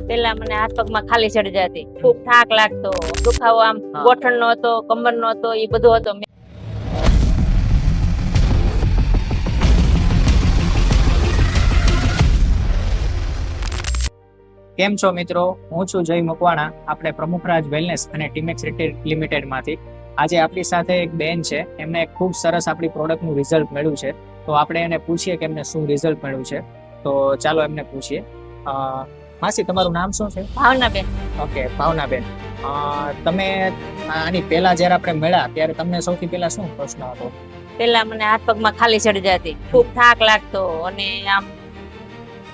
પેલા મને હાથ પગમાં ખાલી ચડી જતી, ખૂબ થાક લાગતો, દુખાવો આમ ગોઠણનો હતો, કમરનો હતો, એ બધો હતો. કેમ છો મિત્રો? હું છું જય મકવાણા, આપણે પ્રમુખરાજ વેલનેસ અને ટીમેક્સ રિટેલ લિમિટેડ માંથી. આજે આપણી સાથે એક બેન છે, એમને ખૂબ સરસ આપણી પ્રોડક્ટનું રિઝલ્ટ મળ્યું છે. તો આપણે એને પૂછીએ કે એમને શું રિઝલ્ટ મળ્યું છે. તો ચાલો એમને પૂછીએ. માસી, તમારું નામ શું છે? ભાવનાબેન. ઓકે, ભાવનાબેન. તમે આની પહેલા જ્યારે આપણે મળ્યા ત્યારે તમને સૌથી પહેલા શું પ્રશ્ન હતો? પેલા મને હાથ પગમાં ખાલી ચડી જતી, ખૂબ થાક લાગતો અને આમ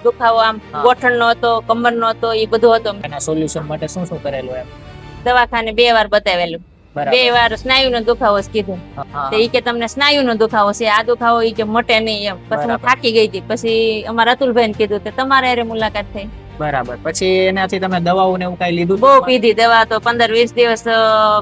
દુખાવો આમ ગોઠણનો હતો, કમરનો હતો, એ બધો હતો. એના સોલ્યુશન માટે શું શું કરેલું એમ? દવાખાને 2 વાર બતાવેલું. 2 વાર સ્નાયુનો દુખાવો કીધું. તો ઈ કે તમને સ્નાયુનો દુખાવો છે, આ દુખાવો ઈ કે મટે નહીં એમ. પછી હું થાકી ગઈ હતી. પછી અમારા અતુલભાઈને કીધું કે તમારે હારે મુલાકાત થઈ. બરાબર. પછી એનાથી તમે દવાઓ ને એવું કઈ લીધું? બહુ પીધી દવા, તો 15-20 દિવસ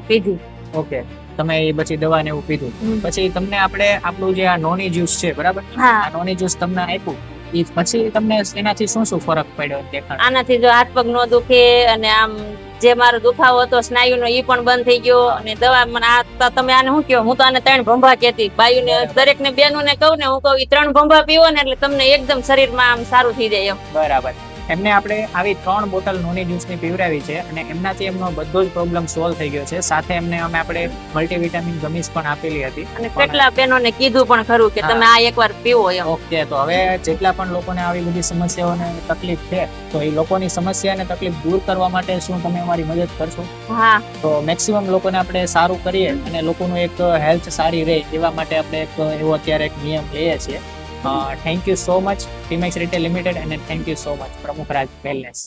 પીધી. ઓકે, તમે એ પછી દવા ને એવું પીધું. પછી તમને આપણે આપણું જે આ નોની જ્યુસ છે, બરાબર? આ નોની જ્યુસ તમને આપ્યું, ઈ પછી તમને એનાથી શું શું ફરક પડ્યો દેખાણ? આનાથી જો હાથ પગ નો દુખે અને આમ જે મારો દુખાવો હતો સ્નાયુનો ઈ પણ બંધ થઈ ગયો. અને દવા મને આ તમે આને શું કહો, હું તો આને 3 ભંભા કહેતી. બાયુને દરેકને બેનોને કહું ને, હું કહું ઈ 3 ભંભા પીવો ને એટલે તમને એકદમ શરીરમાં આમ સારું થઈ જાય એમ. બરાબર. એમને આપણે આવી 3 બોટલ નોની જ્યુસની પીવડાવી છે અને એમનાથી એમનો બધો જ પ્રોબ્લેમ સોલ્વ થઈ ગયો છે. સાથે એમને આપણે મલ્ટીવિટામિન ગમીઝ પણ આપેલી હતી અને કેટલા બહેનોને કીધું પણ ખરું કે તમે આ એકવાર પીવો એમ. ઓકે, તો હવે જેટલા પણ લોકોને આવી બધી સમસ્યાઓને તકલીફ છે, તો એ લોકોની સમસ્યા અને તકલીફ દૂર કરવા માટે શું તમે અમારી મદદ કરશો? હા. તો મેક્સિમમ લોકોને આપણે સારું કરીએ અને લોકોનું એક હેલ્થ સારી રહે એવા માટે આપણે એક એવો અત્યારે એક નિયમ લઈએ છીએ. Thank you so much, Temex Retail Limited, and thank you so much, Pramukraj Wellness.